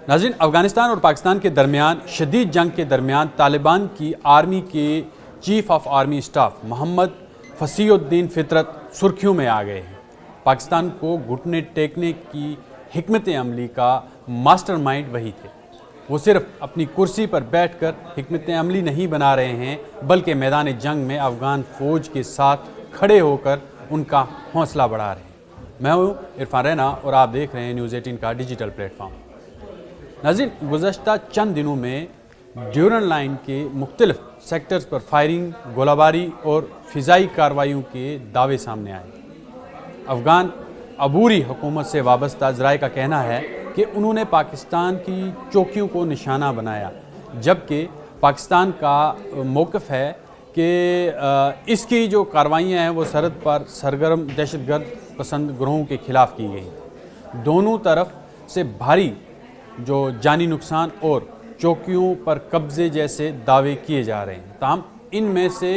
नाज़रीन, अफ़गानिस्तान और पाकिस्तान के दरमियान शदीद जंग के दरमियान तालिबान की आर्मी के chief of army staff Mohammad Fasihuddin Fitrat सुर्खियों में आ गए हैं। पाकिस्तान को घुटने टेकने की हिकमत अमली का मास्टरमाइंड वही थे। वो सिर्फ अपनी कुर्सी पर बैठकर हिकमत अमली नहीं बना रहे हैं, बल्कि मैदान जंग में अफ़गान फ़ौज के साथ खड़े होकर उनका हौसला बढ़ा रहे हैं। मैं हूँ इरफान रैना और आप देख रहे हैं न्यूज़ 18 का डिजिटल प्लेटफॉर्म। नाज़रीन, गुज़श्ता चंद दिनों में ड्यूरन लाइन के मुख्तलिफ सेक्टर्स पर फायरिंग, गोलाबारी और फ़िज़ाई कार्रवाइयों के दावे सामने आए। अफ़गान अबूरी हुकूमत से वाबस्ता ज़राए का कहना है कि उन्होंने पाकिस्तान की चौकियों को निशाना बनाया, जबकि पाकिस्तान का मौक़िफ़ है कि इसकी जो कार्रवाइयाँ हैं वो सरहद पर सरगर्म दहशतगर्द पसंद ग्रोहों के ख़िलाफ़ की गई। दोनों तरफ से भारी जो जानी नुकसान और चौकियों पर कब्ज़े जैसे दावे किए जा रहे हैं, ताहम इनमें से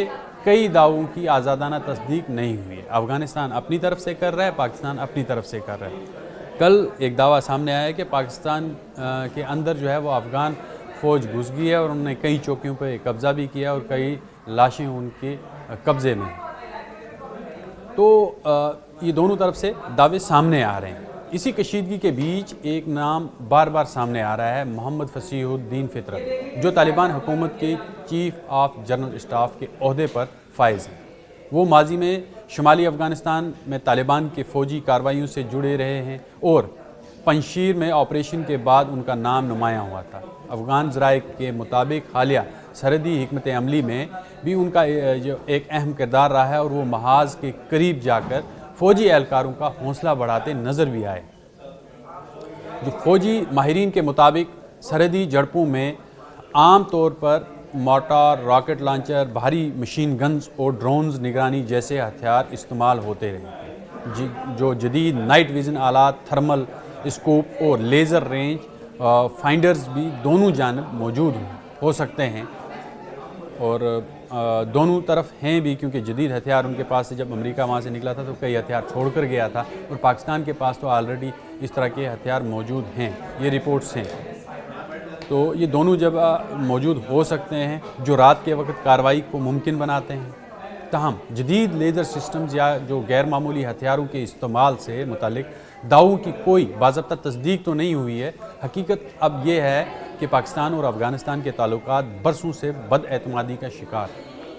कई दावों की आज़ादाना तस्दीक नहीं हुई है। अफ़गानिस्तान अपनी तरफ से कर रहा है, पाकिस्तान अपनी तरफ से कर रहा है। कल एक दावा सामने आया है कि पाकिस्तान के अंदर जो है वो अफ़गान फ़ौज घुस गई है और उन्होंने कई चौकियों पर कब्ज़ा भी किया और कई लाशें उनके कब्ज़े में। तो ये दोनों तरफ से दावे सामने आ रहे हैं। इसी कशीदगी के बीच एक नाम बार बार सामने आ रहा है, मोहम्मद फसीहुद्दीन फितरत, जो तालिबान हुकूमत के चीफ ऑफ जनरल स्टाफ के ओहदे पर फाइज हैं। वो माजी में शुमाली अफ़गानिस्तान में तालिबान के फ़ौजी कार्रवाइयों से जुड़े रहे हैं और पंजशीर में ऑपरेशन के बाद उनका नाम नुमायाँ हुआ था। अफ़गान ज़राए के मुताबिक हालिया सरहदी हिकमत अमली में भी उनका जो एक अहम किरदार रहा है और वो महाज के करीब जाकर फ़ौजी एहलकारों का हौसला बढ़ाते नज़र भी आए। जो फ़ौजी माहिरीन के मुताबिक सरहदी झड़पों में आम तौर पर मोर्टार, रॉकेट लॉन्चर, भारी मशीन गन्स और ड्रोन्स निगरानी जैसे हथियार इस्तेमाल होते रहे। जो जदीद नाइट विज़न आलात, थर्मल स्कोप और लेज़र रेंज फाइंडर्स भी दोनों जानब मौजूद हो सकते हैं और दोनों तरफ हैं भी, क्योंकि जदीद हथियार उनके पास से जब अमेरिका वहाँ से निकला था तो कई हथियार छोड़कर गया था और पाकिस्तान के पास तो ऑलरेडी इस तरह के हथियार मौजूद हैं, ये रिपोर्ट्स हैं। तो ये दोनों जब मौजूद हो सकते हैं जो रात के वक्त कार्रवाई को मुमकिन बनाते हैं। ताहम जदीद लेज़र सिस्टम्स या जो गैर मामूली हथियारों के इस्तेमाल से मुतालिक दावों की कोई बाज़ाब्ता तस्दीक तो नहीं हुई है। हकीकत अब ये है कि पाकिस्तान और अफ़गानिस्तान के ताल्लुकात बरसों से बदएतमादी का शिकार।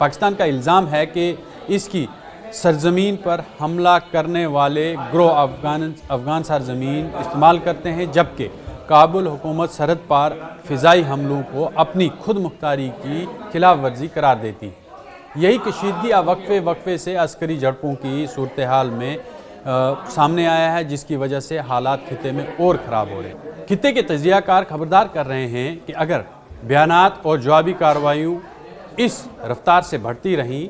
पाकिस्तान का इल्ज़ाम है कि इसकी सरजमीन पर हमला करने वाले ग्रोह अफ़गान सरजमीन इस्तेमाल करते हैं, जबकि काबुल हुकूमत सरहद पार फ़िज़ाई हमलों को अपनी खुद मुख्तारी की खिलाफ वर्जी करार देती है। यही कशीदगी वक्फे से अस्करी झड़पों की सूरत हाल में सामने आया है, जिसकी वजह से हालात खिते में और ख़राब हो रहे हैं। खिते के तजियाकार खबरदार कर रहे हैं कि अगर बयानात और जवाबी कार्रवाइयों इस रफ्तार से बढ़ती रहीं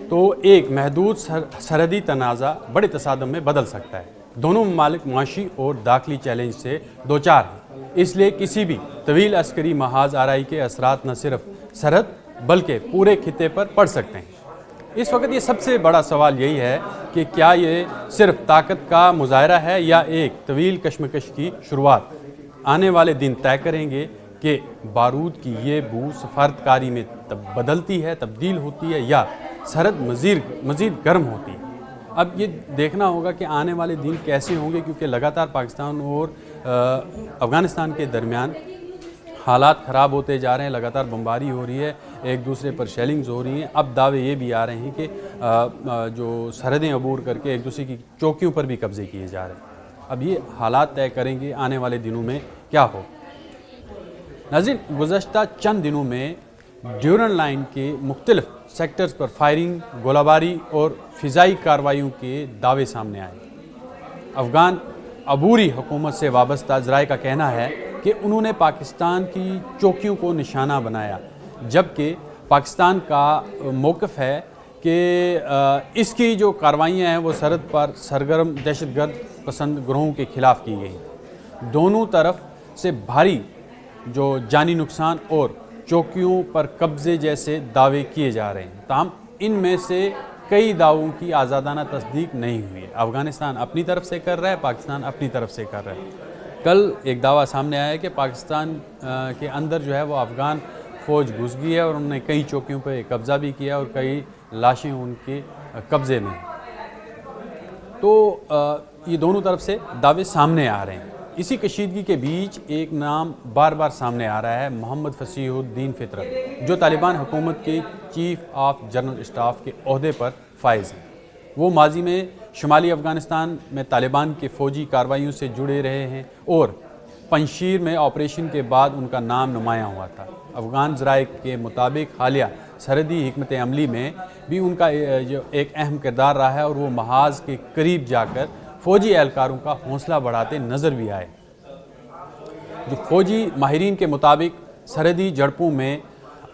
तो एक महदूद सरहदी तनाज़ा बड़े तसादम में बदल सकता है। दोनों ममालिक माशी और दाखिली चैलेंज से दो चार हैं, इसलिए किसी भी तवील अस्करी महाज आराई के असरात न सिर्फ सरहद बल्कि पूरे खिते पर पड़ सकते हैं। इस वक्त ये सबसे बड़ा सवाल यही है कि क्या ये सिर्फ ताकत का मुजाहरा है या एक तवील कशमकश की शुरुआत। आने वाले दिन तय करेंगे कि बारूद की ये बू सफारतकारी में बदलती है, तब्दील होती है या सरहद मज़ीद गर्म होती है। अब ये देखना होगा कि आने वाले दिन कैसे होंगे, क्योंकि लगातार पाकिस्तान और अफ़गानिस्तान के दरमियान हालात ख़राब होते जा रहे हैं। लगातार बमबारी हो रही है, एक दूसरे पर शेलिंग्स हो रही हैं। अब दावे ये भी आ रहे हैं कि जो सरहदें अबूर करके एक दूसरे की चौकियों पर भी कब्ज़े किए जा रहे हैं। अब ये हालात तय करेंगे आने वाले दिनों में क्या हो। नाज़रीन, गुज़श्ता चंद दिनों में ड्यूरन लाइन के मुख्तलिफ सेक्टर्स पर फायरिंग, गोलाबारी और फ़िज़ाई कार्रवाइयों के दावे सामने आए। अफ़गान अबूरी हुकूमत से वाबस्ता ज़राए का कहना है कि उन्होंने पाकिस्तान की चौकियों को निशाना बनाया, जबकि पाकिस्तान का मौक़िफ़ है कि इसकी जो कार्रवाइयाँ हैं वो सरहद पर सरगर्म दहशतगर्द पसंद ग्रोहों के ख़िलाफ़ की गई। दोनों तरफ से भारी जो जानी नुकसान और चौकियों पर कब्ज़े जैसे दावे किए जा रहे हैं, ताहम इनमें से कई दावों की आज़ादाना तस्दीक नहीं हुई है। अफ़गानिस्तान अपनी तरफ से कर रहा है, पाकिस्तान अपनी तरफ से कर रहा है। کل ایک دعویٰ سامنے آیا ہے کہ پاکستان کے اندر جو ہے وہ افغان فوج گھس گئی ہے اور انہوں نے کئی چوکیوں پہ قبضہ بھی کیا اور کئی لاشیں ان کے قبضے میں ہیں۔ تو یہ دونوں طرف سے دعوے سامنے آ رہے ہیں۔ اسی کشیدگی کے بیچ ایک نام بار بار سامنے آ رہا ہے، محمد فصیح الدین فطرت، جو طالبان حکومت کے چیف آف جنرل اسٹاف کے عہدے پر فائز ہیں۔ وہ ماضی میں شمالی افغانستان میں طالبان کے فوجی کارروائیوں سے جڑے رہے ہیں اور پنشیر میں آپریشن کے بعد ان کا نام نمایاں ہوا تھا۔ افغان ذرائع کے مطابق حالیہ سرحدی حکمت عملی میں بھی ان کا جو ایک اہم کردار رہا ہے اور وہ محاذ کے قریب جا کر فوجی اہلکاروں کا حوصلہ بڑھاتے نظر بھی آئے۔ جو فوجی ماہرین کے مطابق سرحدی جھڑپوں میں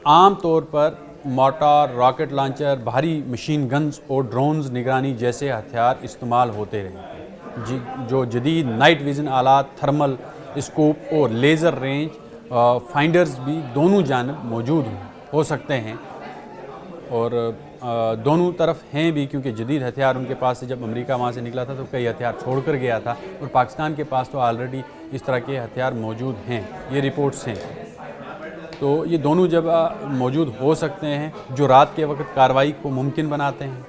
عام طور پر مارٹر، راکٹ لانچر، بھاری مشین گنز اور ڈرونز نگرانی جیسے ہتھیار استعمال ہوتے رہے، جو جدید نائٹ ویژن آلات، تھرمل اسکوپ اور لیزر رینج فائنڈرز بھی دونوں جانب موجود ہو سکتے ہیں اور دونوں طرف ہیں بھی، کیونکہ جدید ہتھیار ان کے پاس سے جب امریکہ وہاں سے نکلا تھا تو کئی ہتھیار چھوڑ کر گیا تھا اور پاکستان کے پاس تو آلریڈی اس طرح کے ہتھیار موجود ہیں، یہ رپورٹس ہیں۔ تو یہ دونوں جب موجود ہو سکتے ہیں جو رات کے وقت کارروائی کو ممکن بناتے ہیں۔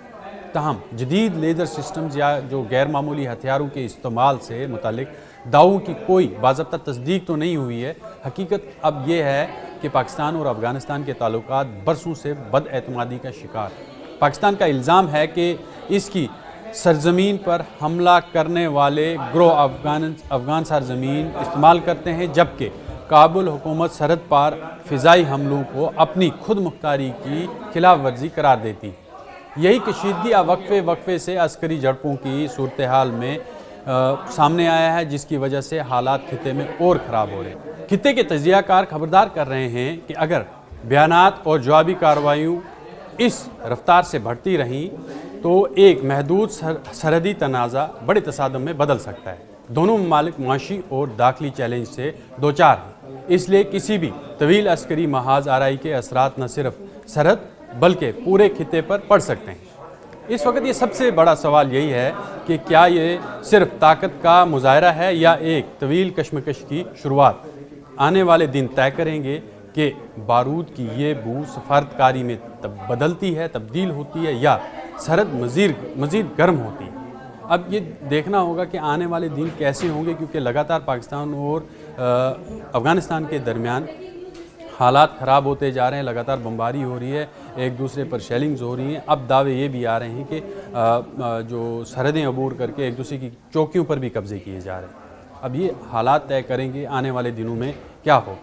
تاہم جدید لیزر سسٹمز یا جو غیر معمولی ہتھیاروں کے استعمال سے متعلق دعووں کی کوئی باضابطہ تصدیق تو نہیں ہوئی ہے۔ حقیقت اب یہ ہے کہ پاکستان اور افغانستان کے تعلقات برسوں سے بد اعتمادی کا شکار۔ پاکستان کا الزام ہے کہ اس کی سرزمین پر حملہ کرنے والے گروہ افغان سرزمین استعمال کرتے ہیں، جبکہ کابل حکومت سرحد پار فضائی حملوں کو اپنی خود مختاری کی خلاف ورزی قرار دیتی۔ یہی کشیدگی وقفے سے عسکری جھڑپوں کی صورتحال میں سامنے آیا ہے، جس کی وجہ سے حالات خطے میں اور خراب ہو رہے ہیں۔ خطے کے تجزیہ کار خبردار کر رہے ہیں کہ اگر بیانات اور جوابی کارروائیوں اس رفتار سے بڑھتی رہیں تو ایک محدود سرحدی تنازع بڑے تصادم میں بدل سکتا ہے۔ دونوں ممالک معاشی اور داخلی چیلنج سے دوچار ہیں، اس لیے کسی بھی طویل عسکری محاذ آرائی کے اثرات نہ صرف سرحد بلکہ پورے خطے پر پڑ سکتے ہیں۔ اس وقت یہ سب سے بڑا سوال یہی ہے کہ کیا یہ صرف طاقت کا مظاہرہ ہے یا ایک طویل کشمکش کی شروعات؟ آنے والے دن طے کریں گے کہ بارود کی یہ بو سفارتکاری میں بدلتی ہے، تبدیل ہوتی ہے یا سرحد مزید گرم ہوتی ہے۔ اب یہ دیکھنا ہوگا کہ آنے والے دن کیسے ہوں گے، کیونکہ لگاتار پاکستان اور افغانستان کے درمیان حالات خراب ہوتے جا رہے ہیں، لگاتار بمباری ہو رہی ہے، ایک دوسرے پر شیلنگز ہو رہی ہیں۔ اب دعوے یہ بھی آ رہے ہیں کہ جو سرحدیں عبور کر کے ایک دوسرے کی چوکیوں پر بھی قبضے کیے جا رہے ہیں۔ اب یہ حالات طے کریں گے آنے والے دنوں میں کیا ہو۔